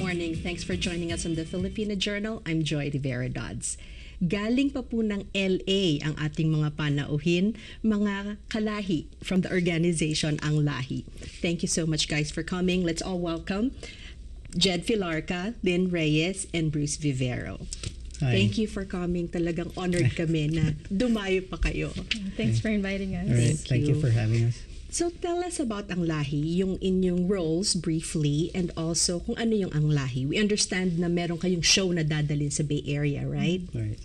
morning. Thanks for joining us on the Filipino Journal. I'm Joy Rivera Dodds. Galing pa po ng LA ang ating mga panauhin, mga kalahi from the organization Anglahi. Thank you so much, guys, for coming. Let's all welcome Jed Filarca, Lynn Reyes, and Bruce Vivero. Hi. Thank you for coming. Talagang honored kami na dumayo pa kayo. Thanks for inviting us. All right, thank you for having us. So tell us about Anglahi, yung inyong roles briefly, and also kung ano yung Anglahi. We understand na meron kayong show na dadalhin sa Bay Area, right? Right.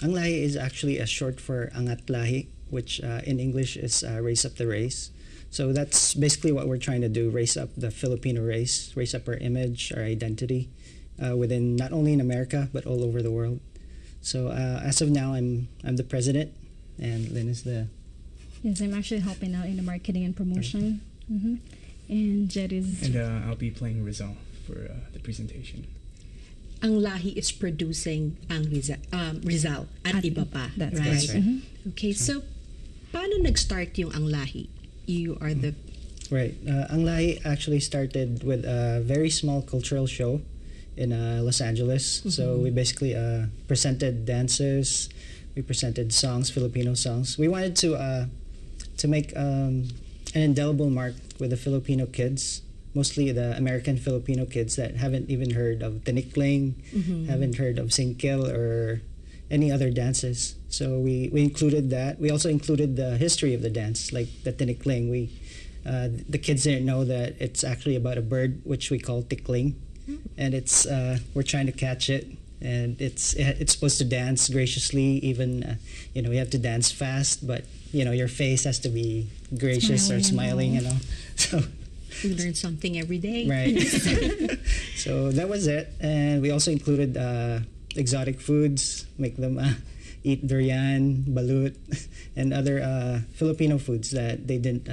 Anglahi is actually a short for Angatlahi, which in English is raise up the race. So that's basically what we're trying to do, raise up the Filipino race, raise up our image, our identity within not only in America but all over the world. So as of now, I'm the president, and Lynn is the... Yes, I'm actually helping out in the marketing and promotion. And Jed is... And I'll be playing Rizal for the presentation. Anglahi is producing ang Rizal at iba pa, That's right? That's right. Okay, so paano nag-start yung Anglahi? You are the... Right. Anglahi actually started with a very small cultural show in Los Angeles. So we basically presented dances, we presented songs, Filipino songs. We wanted to make an indelible mark with the Filipino kids, mostly the American Filipino kids that haven't even heard of tinikling, haven't heard of singkil or any other dances. So we included that. We also included the history of the dance, like the tinikling. The kids didn't know that it's actually about a bird, which we call tikling, and it's we're trying to catch it. And it's supposed to dance graciously. Even you have to dance fast, but your face has to be gracious or smiling. So We learn something every day. right. So that was it, and we also included exotic foods, make them eat durian, balut, and other Filipino foods that they didn't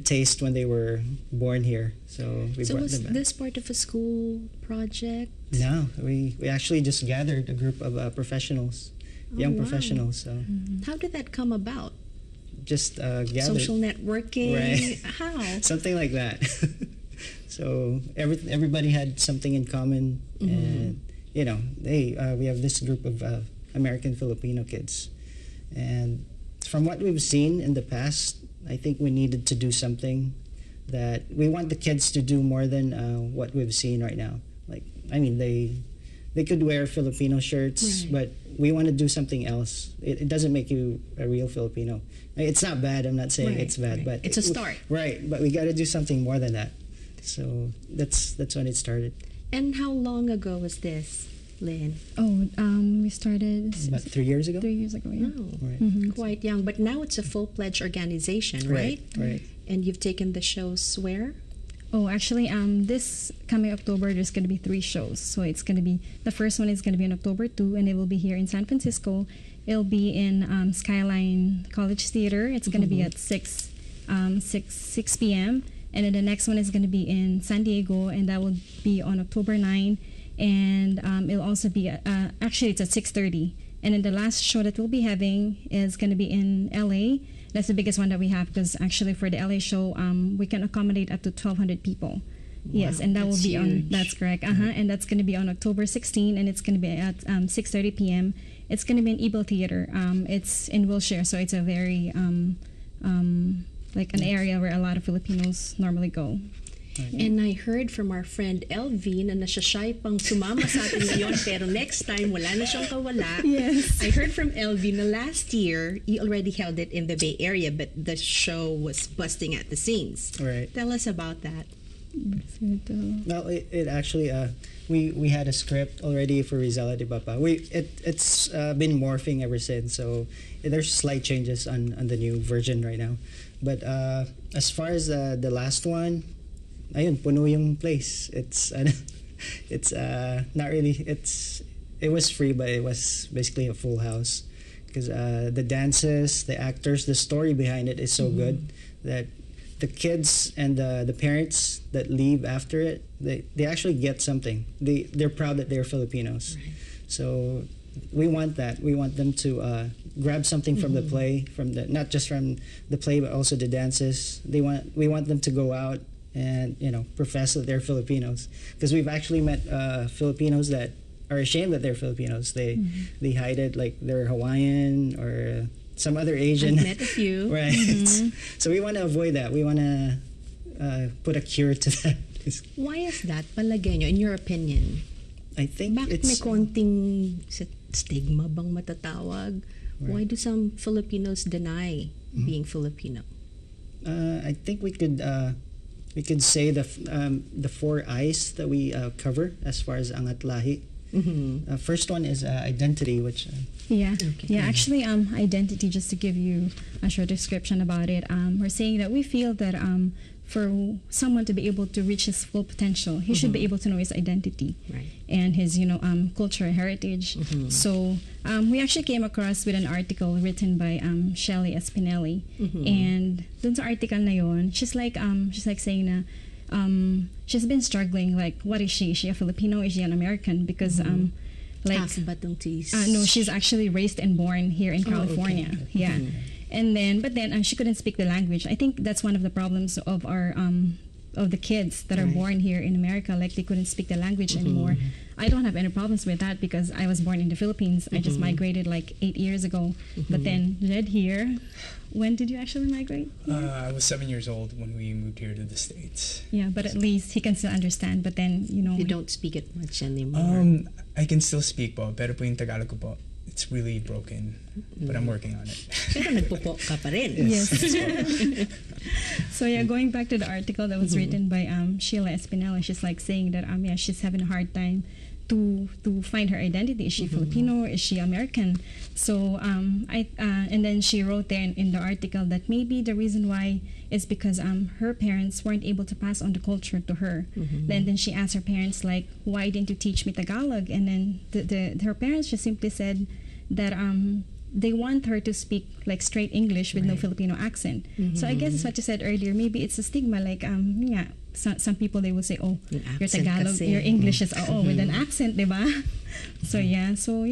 taste when they were born here. So we brought was them back. this part of a school project? No, we actually just gathered a group of professionals, young wow. professionals. So How did that come about? just gathered. Social networking? Right. How? Something like that. So everybody had something in common, and hey, we have this group of American Filipino kids, and from what we've seen in the past, I think we needed to do something that we want the kids to do more than what we've seen right now. Like, I mean, they could wear Filipino shirts, Right. but we want to do something else. It doesn't make you a real Filipino. It's not bad. I'm not saying Right, it's bad, right. but It's a start. Right, but we got to do something more than that. So that's when it started. And how long ago was this, Lynn? We started About 3 years ago. 3 years ago. Yeah. Oh, Right. quite young. But now it's a full-fledged organization, right? Right. And you've taken the shows where? Oh, actually, this coming October, there's going to be 3 shows. So it's going to be, the first one is going to be on October 2, and it will be here in San Francisco. It'll be in Skyline College Theater. It's going to be at 6 p.m. And then the next one is going to be in San Diego, and that will be on October 9. And it'll also be, actually, it's at 6:30. And then the last show that we'll be having is going to be in LA. That's the biggest one that we have, because actually for the LA show, we can accommodate up to 1,200 people. Yes, and that will that's be on. huge. That's correct. And that's going to be on October 16, and it's going to be at 6:30 p.m. It's going to be in Eagle Theater. It's in Wilshire, so it's a very like an area where a lot of Filipinos normally go. And I heard from our friend LV na nasyashay pang sumama sa atin ngayon, pero next time wala na siyang kawala. Yes. I heard from LV na last year you already held it in the Bay Area, but the show was busting at the seams. Right. Tell us about that. Well, it actually we had a script already for Rizal Atbp. It's been morphing ever since. So there's slight changes on the new version right now. But as far as the last one, ayun, puno yung place. It's not really. It was free, but it was basically a full house because the dances, the actors, the story behind it is so good that the kids and the parents that leave after it, they actually get something. They're proud that they're Filipinos. Right. So we want that. We want them to grab something from the play, not just from the play, but also the dances. We want them to go out and profess that they're Filipinos. Because we've actually met Filipinos that are ashamed that they're Filipinos. They hide it like they're Hawaiian or some other Asian. I've met a few. Right. So we want to avoid that. We want to put a cure to that. Why is that, palagay nyo, in your opinion? I think Bakit may konting stigma bang matatawag? Right. Why do some Filipinos deny being Filipino? I think we could say the four I's that we cover as far as ang Atlahi. First one is identity, which Actually, identity. Just to give you a short description about it, we're saying that we feel that for someone to be able to reach his full potential, he should be able to know his identity and his cultural heritage. So we actually came across with an article written by Shelly Espinelli, and dun sa article na yon, she's like saying na she's been struggling, like, what is she? Is she a Filipino? Is she an American? Because no, she's actually raised and born here in California. Okay. Yeah. And then, but then she couldn't speak the language. I think that's one of the problems of our of the kids that are born here in America. Like, they couldn't speak the language anymore. I don't have any problems with that because I was born in the Philippines. I just migrated like 8 years ago. But then Jed here, when did you actually migrate? I was 7 years old when we moved here to the States. Yeah, but at least he can still understand. But then, you don't speak it much anymore. I can still speak po, pero po yung Tagalog ko po, it's really broken, but I'm working on it. Pero nagpupo ka pa rin. Yes. So yeah, going back to the article that was written by Sheila Espinella, she's like saying that she's having a hard time to find her identity. Is she Filipino? Is she American? So and then she wrote there in the article that maybe the reason why is because her parents weren't able to pass on the culture to her. Then she asked her parents, like, why didn't you teach me Tagalog? And then her parents just simply said that they want her to speak like straight English with no Filipino accent. So I guess it's what you said earlier. Maybe it's a stigma, like some people, they will say, oh, your Tagalog, kasi, your English is with an accent, diba? So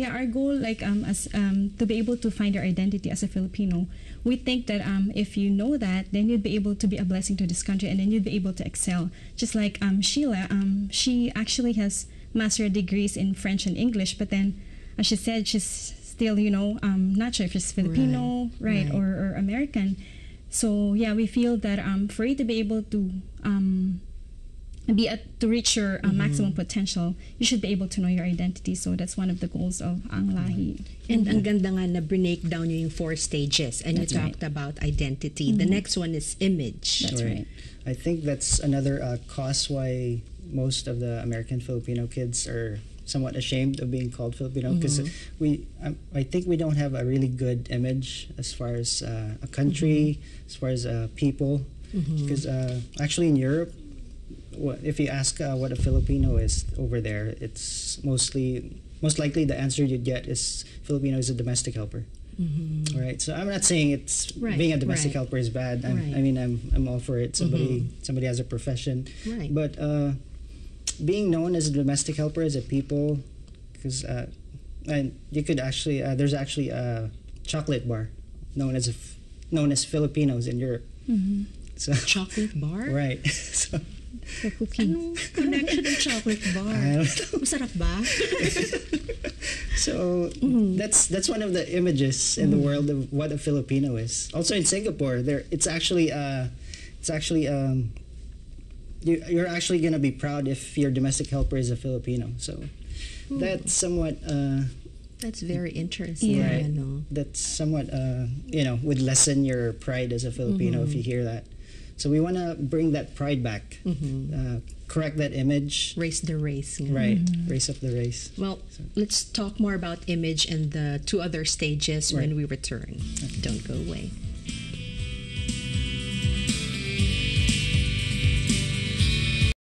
our goal, like as to be able to find your identity as a Filipino, we think that if you know that, then you'd be able to be a blessing to this country, and then you'd be able to excel. Just like Sheila, she actually has master degrees in French and English, but then as she said, she's still not sure if she's Filipino, or American. So yeah, we feel that for you to be able to to reach your maximum potential, you should be able to know your identity. So that's one of the goals of Anglahi. And ang ganda nga na break down nyo yung 4 stages, and That's you talked about identity. The next one is image. That's right. I think that's another cause why most of the American Filipino kids are somewhat ashamed of being called Filipino, because I think we don't have a really good image as far as a country, as far as people. Because actually in Europe, if you ask what a Filipino is over there, it's most likely the answer you'd get is Filipino is a domestic helper. Right. So I'm not saying it's being a domestic helper is bad. I mean, I'm all for it. Somebody has a profession. But being known as a domestic helper as a people, because and you could actually there's actually a chocolate bar known as Filipinos in Europe. So Chocolate bar? Right. So The cookie. Anong connection ng chocolate bar? I don't know. Masarap ba? So that's one of the images in the world of what a Filipino is. Also in Singapore, you're actually gonna be proud if your domestic helper is a Filipino. So that's somewhat. That's very interesting. Right. Ano? That's somewhat would lessen your pride as a Filipino if you hear that. So we want to bring that pride back, correct that image. Raise the race. Nga. Right, raise up the race. Well, let's talk more about image and the 2 other stages when we return. Don't go away.